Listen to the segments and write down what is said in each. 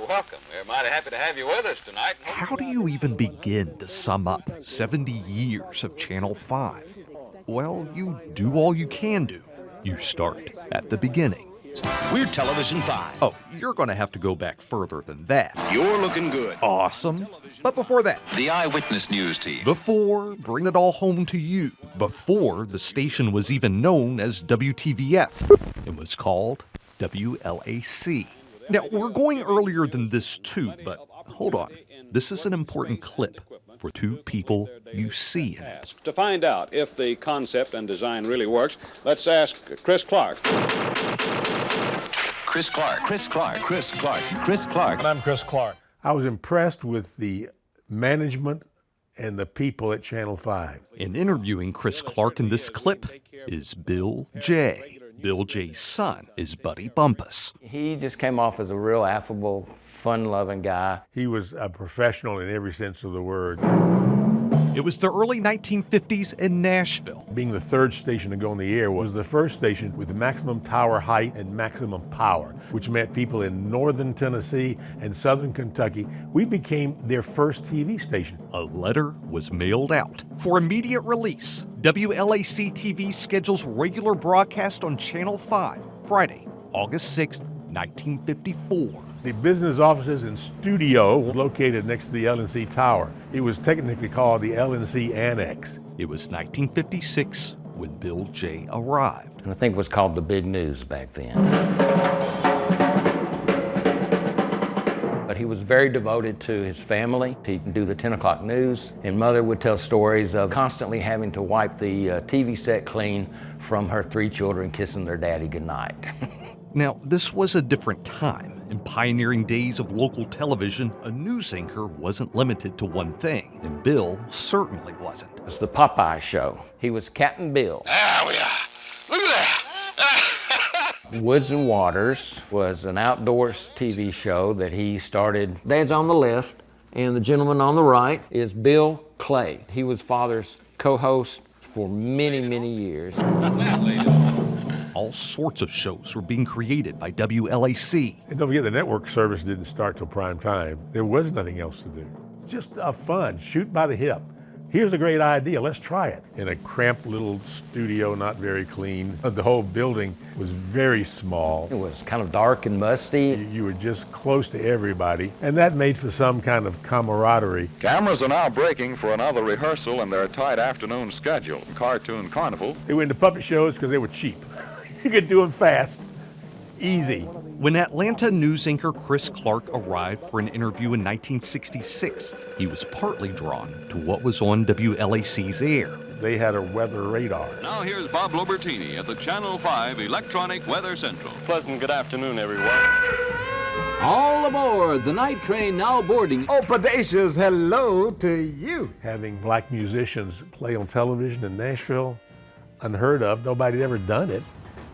welcome. We're mighty happy to have you with us tonight. How do you even begin to sum up 70 years of Channel 5? Well, you do all you can do. You start at the beginning. We're Television 5. Oh, you're going to have to go back further than that. You're looking good. Awesome. But before that, The Eyewitness News Team. before Bring It All Home to You, before the station was even known as WTVF, it was called WLAC. Now, we're going earlier than this too, but hold on. This is an important clip for two people you see in it. To find out if the concept and design really works, let's ask Chris Clark. Chris Clark. Chris Clark. Chris Clark. Chris Clark. I'm Chris Clark. I was impressed with the management and the people at Channel 5. And interviewing Chris Clark in this clip is Bill J. Bill J's son is Buddy Bumpus. He just came off as a real affable, fun-loving guy. He was a professional in every sense of the word. It was the early 1950s in Nashville. Being the third station to go on the air was the first station with maximum tower height and maximum power, which meant people in northern Tennessee and southern Kentucky, we became their first TV station. A letter was mailed out. For immediate release, WLAC TV schedules regular broadcast on Channel 5, Friday, August 6th, 1954. The business offices and studio was located next to the LNC Tower. It was technically called the LNC Annex. It was 1956 when Bill J arrived. And I think it was called the Big News back then. But he was very devoted to his family. He'd do the 10 o'clock news, and Mother would tell stories of constantly having to wipe the TV set clean from her 3 children kissing their daddy goodnight. Now, this was a different time. In pioneering days of local television, a news anchor wasn't limited to one thing, and Bill certainly wasn't. It was the Popeye Show. He was Captain Bill. There we are. Look at that. Woods and Waters was an outdoors TV show that he started. Dad's on the left, and the gentleman on the right is Bill Clay. He was Father's co-host for many, many years. All sorts of shows were being created by WLAC. And don't forget, the network service didn't start till prime time. There was nothing else to do. Just fun, shoot by the hip. Here's a great idea, let's try it. In a cramped little studio, not very clean. The whole building was very small. It was kind of dark and musty. You were just close to everybody, and that made for some kind of camaraderie. Cameras are now breaking for another rehearsal in their tight afternoon schedule. Cartoon Carnival. They went into puppet shows because they were cheap. You could do them fast, easy. When Atlanta news anchor Chris Clark arrived for an interview in 1966, he was partly drawn to what was on WLAC's air. They had a weather radar. Now here's Bob Lobertini at the Channel 5 Electronic Weather Central. Pleasant good afternoon, everyone. All aboard, the night train now boarding. Oh, predacious hello to you. Having black musicians play on television in Nashville, unheard of, nobody had ever done it.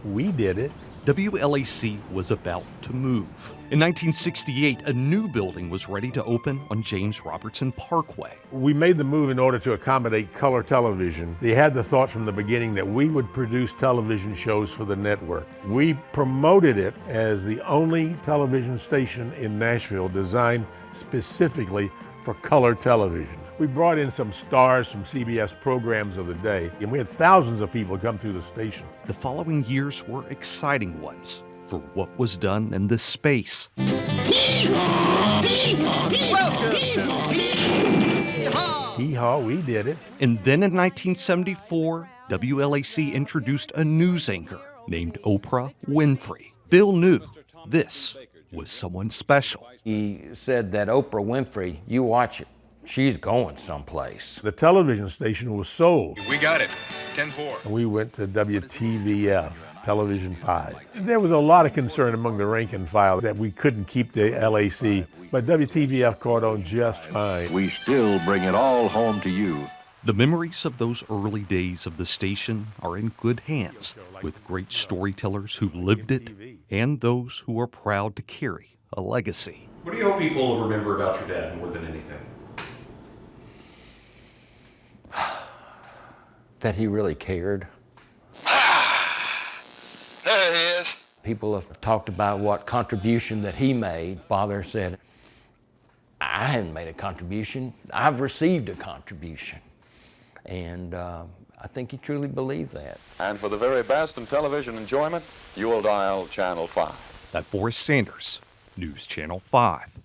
We did it. WLAC was about to move. In 1968, a new building was ready to open on James Robertson Parkway. We made the move in order to accommodate color television. They had the thought from the beginning that we would produce television shows for the network. We promoted it as the only television station in Nashville designed specifically for color television. We brought in some stars from CBS programs of the day, and we had thousands of people come through the station. The following years were exciting ones for what was done in this space. Welcome to Hee-haw, we did it. And then in 1974, WLAC introduced a news anchor named Oprah Winfrey. Bill knew this was someone special. He said that Oprah Winfrey, you watch it. She's going someplace. The television station was sold. We got it. 10-4. And we went to WTVF, Television 5. There was a lot of concern among the rank and file that we couldn't keep the LAC, but WTVF caught on just fine. We still bring it all home to you. The memories of those early days of the station are in good hands, with great storytellers who lived it and those who are proud to carry a legacy. What do you hope people remember about your dad more than anything? That he really cared. There he is. People have talked about what contribution that he made. Father said, I haven't made a contribution. I've received a contribution. And I think he truly believed that. And for the very best in television enjoyment, you will dial Channel 5. That Forrest Sanders, News Channel 5.